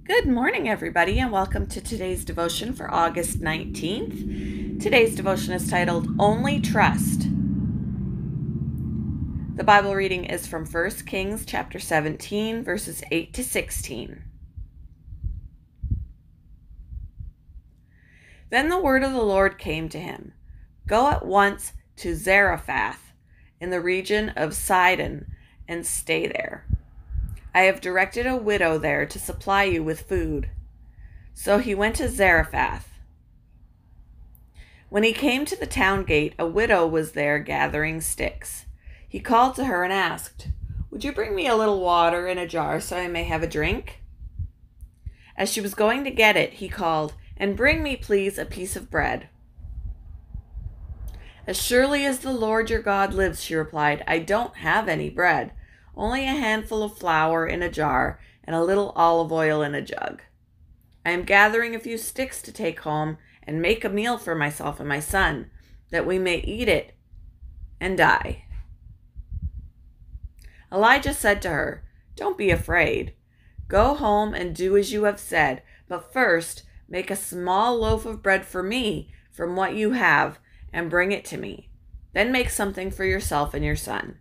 Good morning, everybody, and welcome to today's devotion for August 19th. Today's devotion is titled, Only Trust. The Bible reading is from 1 Kings chapter 17, verses 8 to 16. Then the word of the Lord came to him, Go at once to Zarephath in the region of Sidon and stay there. I have directed a widow there to supply you with food. So he went to Zarephath. When he came to the town gate, a widow was there gathering sticks. He called to her and asked, Would you bring me a little water in a jar so I may have a drink? As she was going to get it, he called, And bring me, please, a piece of bread. As surely as the Lord your God lives, she replied, I don't have any bread. Only a handful of flour in a jar and a little olive oil in a jug. I am gathering a few sticks to take home and make a meal for myself and my son, that we may eat it and die. Elijah said to her, Don't be afraid. Go home and do as you have said, but first make a small loaf of bread for me from what you have and bring it to me. Then make something for yourself and your son.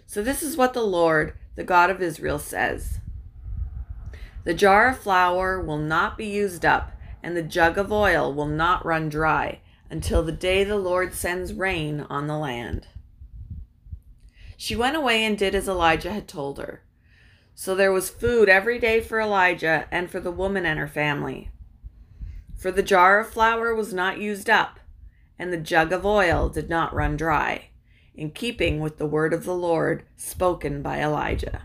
So this is what the Lord, the God of Israel, says. The jar of flour will not be used up, and the jug of oil will not run dry, until the day the Lord sends rain on the land. She went away and did as Elijah had told her. So there was food every day for Elijah and for the woman and her family. For the jar of flour was not used up, and the jug of oil did not run dry, in keeping with the word of the Lord spoken by Elijah.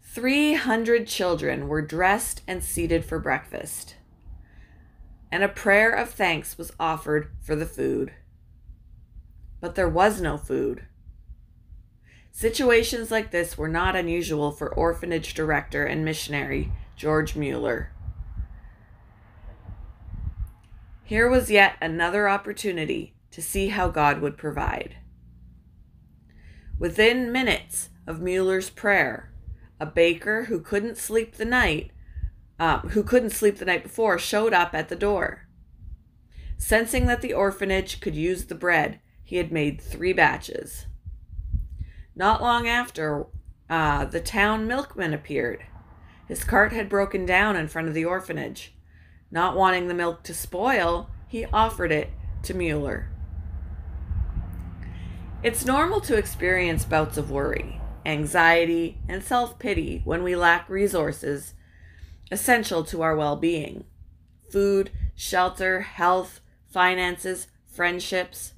"300 children were dressed and seated for breakfast, and a prayer of thanks was offered for the food. But there was no food. Situations like this were not unusual for orphanage director and missionary George Mueller. Here was yet another opportunity to see how God would provide. Within minutes of Mueller's prayer, a baker who couldn't sleep the night before showed up at the door. Sensing that the orphanage could use the bread, he had made 3 batches. Not long after, the town milkman appeared. His cart had broken down in front of the orphanage. Not wanting the milk to spoil, he offered it to Mueller. It's normal to experience bouts of worry, anxiety, and self-pity when we lack resources essential to our well-being: food, shelter, health, finances, friendships.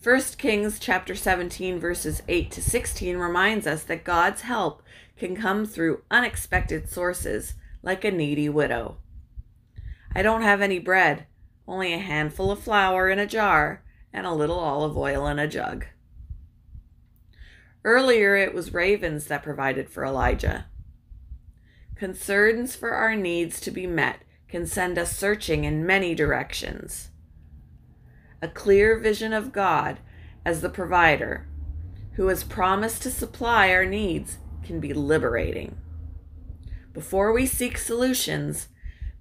1 Kings chapter 17 verses 8 to 16 reminds us that God's help can come through unexpected sources, like a needy widow. I don't have any bread, only a handful of flour in a jar and a little olive oil in a jug. Earlier, it was ravens that provided for Elijah. Concerns for our needs to be met can send us searching in many directions. A clear vision of God as the provider, who has promised to supply our needs, can be liberating. Before we seek solutions,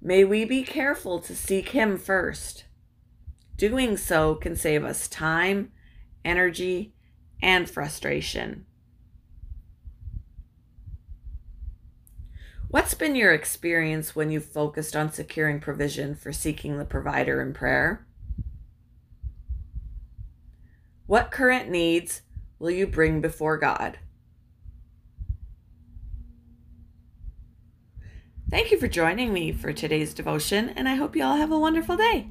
may we be careful to seek Him first. Doing so can save us time, energy, and frustration. What's been your experience when you've focused on securing provision for seeking the provider in prayer? What current needs will you bring before God? Thank you for joining me for today's devotion, and I hope you all have a wonderful day.